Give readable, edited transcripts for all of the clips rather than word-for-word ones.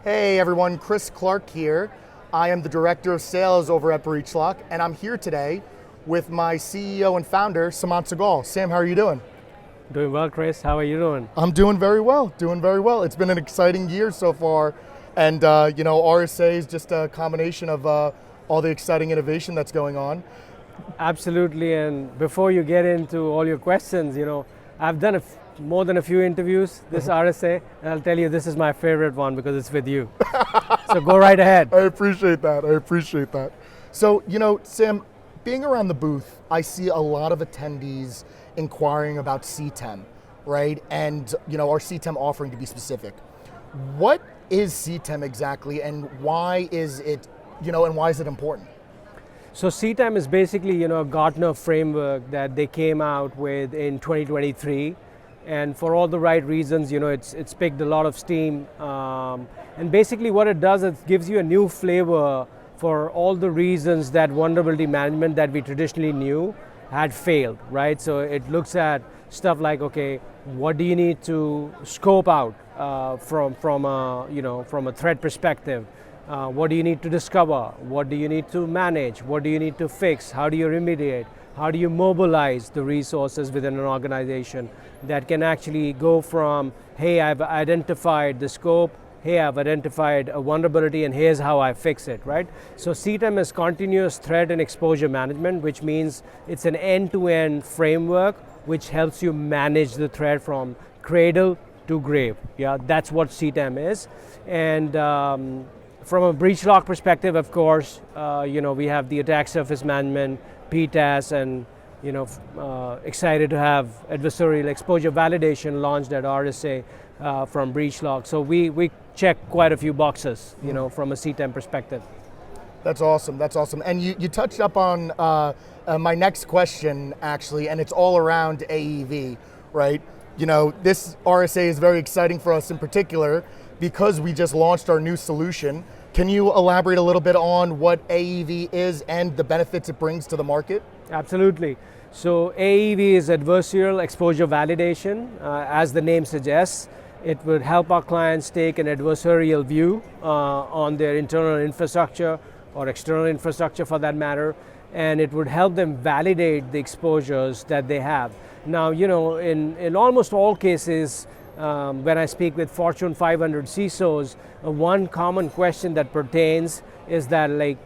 Hey everyone, Chris Clark here. I am the Director of Sales over at BreachLock, and I'm here today with my CEO and founder, Seemant Sehgal. Sam, how are you doing? Doing well, Chris. How are you doing? I'm doing very well, It's been an exciting year so far, and RSA is just a combination of all the exciting innovation that's going on. Absolutely, and before you get into all your questions, I've done more than a few interviews this RSA, and I'll tell you this is my favorite one because it's with you. So go right ahead. I appreciate that. So, Sam, being around the booth, I see a lot of attendees inquiring about CTEM, right? And, our CTEM offering to be specific. What is CTEM exactly, and why is it, important? So CTEM is basically, a Gartner framework that they came out with in 2023. And for all the right reasons, it's picked a lot of steam. And basically what it does is gives you a new flavor for all the reasons that vulnerability management that we traditionally knew had failed, right? So it looks at stuff like, okay, what do you need to scope out from a threat perspective? What do you need to discover? What do you need to manage? What do you need to fix? How do you remediate? How do you mobilize the resources within an organization that can actually go from, hey, I've identified the scope, hey, I've identified a vulnerability, and here's how I fix it, right? So CTEM is continuous threat and exposure management, which means it's an end-to-end framework which helps you manage the threat from cradle to grave. Yeah, that's what CTEM is. And from a BreachLock perspective, of course, we have the attack surface management, PTAS, and excited to have adversarial exposure validation launched at RSA from BreachLock. So we check quite a few boxes, from a CTEM perspective. That's awesome. And you touched up on my next question, actually, and it's all around AEV, right? This RSA is very exciting for us in particular because we just launched our new solution. Can you elaborate a little bit on what AEV is and the benefits it brings to the market? Absolutely. So AEV is adversarial exposure validation. As the name suggests, it would help our clients take an adversarial view on their internal infrastructure or external infrastructure for that matter, and it would help them validate the exposures that they have. Now, in almost all cases, when I speak with Fortune 500 CISOs, one common question that pertains is that, like,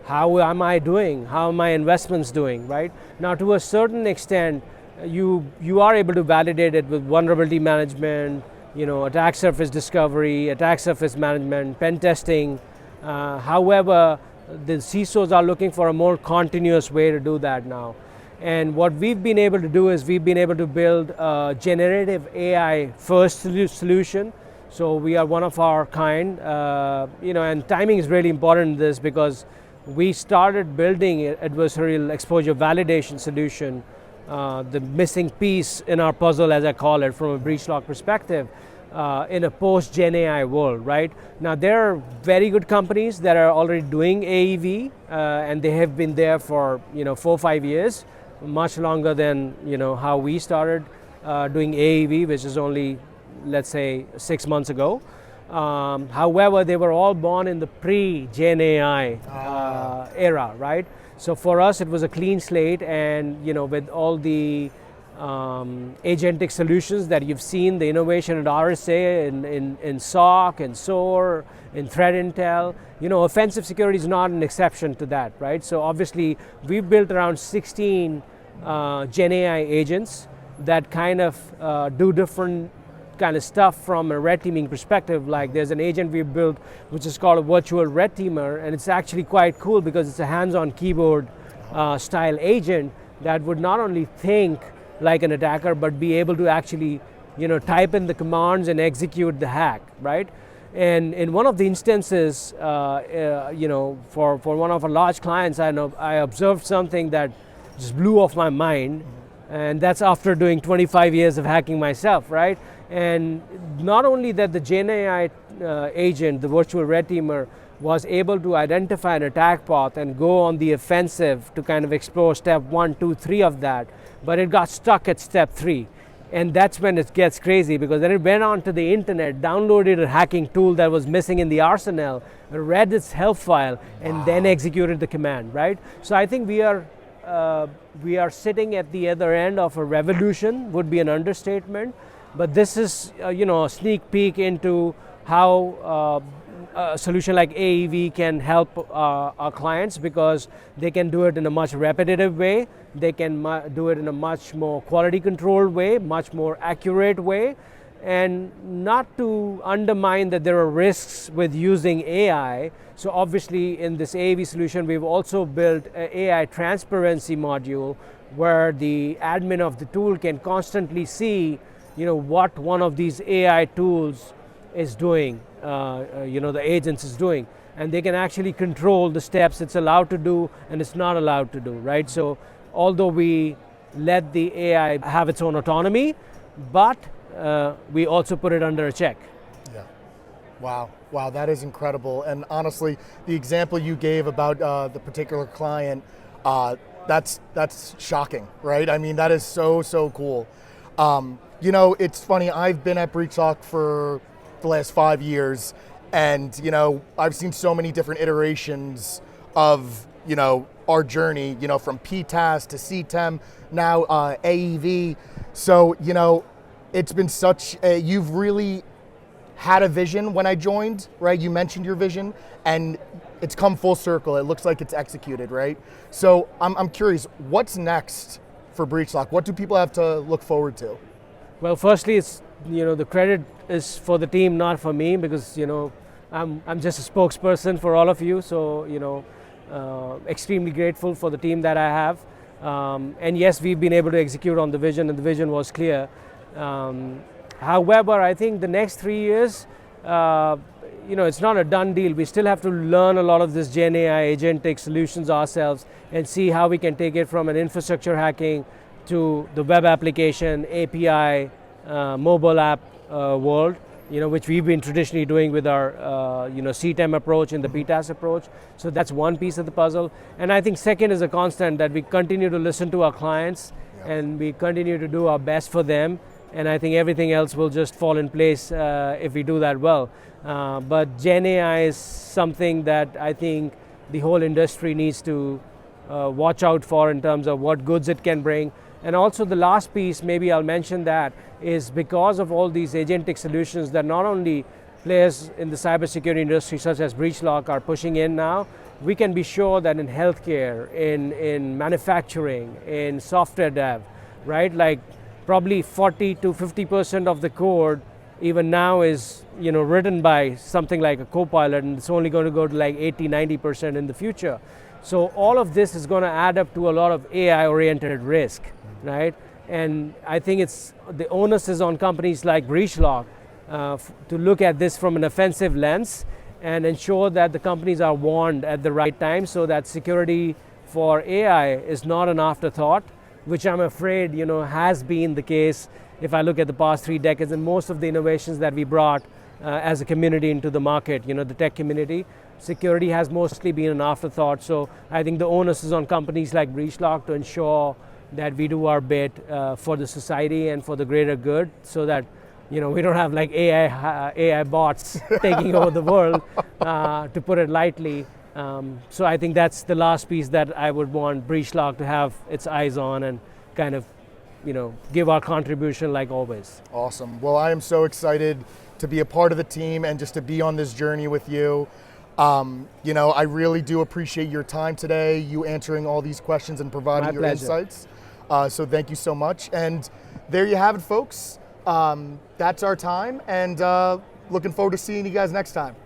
how am I doing? How are my investments doing, right? Now, to a certain extent, you are able to validate it with vulnerability management, attack surface discovery, attack surface management, pen testing. However, the CISOs are looking for a more continuous way to do that now. And what we've been able to do is we've been able to build a generative AI first solution. So we are one of our kind, and timing is really important in this because we started building an adversarial exposure validation solution, the missing piece in our puzzle, as I call it, from a BreachLock perspective, in a post-Gen AI world, right? Now, there are very good companies that are already doing AEV, and they have been there for 4 or 5 years, much longer than how we started doing AEV, which is only, let's say, 6 months ago. However, they were all born in the pre-Gen AI era, right? So for us, it was a clean slate, and with all the agentic solutions that you've seen, the innovation at RSA in SOC and SOAR, in threat intel, offensive security is not an exception to that, right? So obviously, we've built around 16 Gen AI agents that kind of do different kind of stuff from a red teaming perspective. Like there's an agent we built which is called a virtual red teamer, and it's actually quite cool because it's a hands-on keyboard style agent that would not only think like an attacker but be able to actually type in the commands and execute the hack, right? And in one of the instances, for one of our large clients, I observed something that just blew off my mind, and that's after doing 25 years of hacking myself, right? And not only that, the Gen AI agent, the virtual red teamer, was able to identify an attack path and go on the offensive to kind of explore step 1, 2, 3 of that, but it got stuck at step 3. And that's when it gets crazy, because then it went onto the internet, downloaded a hacking tool that was missing in the arsenal, read its help file, and then executed the command, right? So I think we are sitting at the other end of a revolution, would be an understatement. But this is, a sneak peek into how a solution like AEV can help our clients, because they can do it in a much repetitive way. They can do it in a much more quality controlled way, much more accurate way, and not to undermine that there are risks with using AI. So obviously in this AEV solution, we've also built an AI transparency module where the admin of the tool can constantly see what one of these AI tools is doing, the agents is doing, and they can actually control the steps it's allowed to do and it's not allowed to do, right? So although we let the AI have its own autonomy, but we also put it under a check. Yeah. Wow, that is incredible. And honestly, the example you gave about the particular client, that's shocking, right? I mean, that is so cool. It's funny, I've been at BreachLock for the last 5 years, and I've seen so many different iterations of our journey, from PTAS to CTEM, now AEV. So it's been you've really had a vision when I joined, right? You mentioned your vision, and it's come full circle. It looks like it's executed, right? So I'm curious, what's next for BreachLock? What do people have to look forward to? Well, firstly, it's the credit is for the team, not for me, because I'm just a spokesperson for all of you. So extremely grateful for the team that I have. And yes, we've been able to execute on the vision, and the vision was clear. However, I think the next 3 years, it's not a done deal. We still have to learn a lot of this Gen AI agentic solutions ourselves and see how we can take it from an infrastructure hacking to the web application, API, mobile app world, which we've been traditionally doing with our, CTEM approach and the PTAS approach. So that's one piece of the puzzle. And I think second is a constant, that we continue to listen to our clients, and we continue to do our best for them. And I think everything else will just fall in place if we do that well. But Gen AI is something that I think the whole industry needs to watch out for in terms of what goods it can bring. And also the last piece, maybe I'll mention that, is because of all these agentic solutions that not only players in the cybersecurity industry such as BreachLock are pushing in now, we can be sure that in healthcare, in manufacturing, in software dev, right? Like probably 40 to 50% of the code even now is written by something like a Copilot, and it's only going to go to like 80, 90% in the future. So all of this is going to add up to a lot of AI-oriented risk, right? And I think the onus is on companies like BreachLock to look at this from an offensive lens and ensure that the companies are warned at the right time, so that security for AI is not an afterthought, which I'm afraid has been the case if I look at the past 3 decades, and most of the innovations that we brought as a community into the market, the tech community. Security has mostly been an afterthought. So I think the onus is on companies like BreachLock to ensure that we do our bit for the society and for the greater good, so that we don't have like AI bots taking over the world, to put it lightly. So I think that's the last piece that I would want BreachLock to have its eyes on and kind of give our contribution like always. Awesome. Well, I am so excited to be a part of the team and just to be on this journey with you. I really do appreciate your time today, you answering all these questions and providing your insights. So thank you so much. And there you have it, folks. That's our time, and looking forward to seeing you guys next time.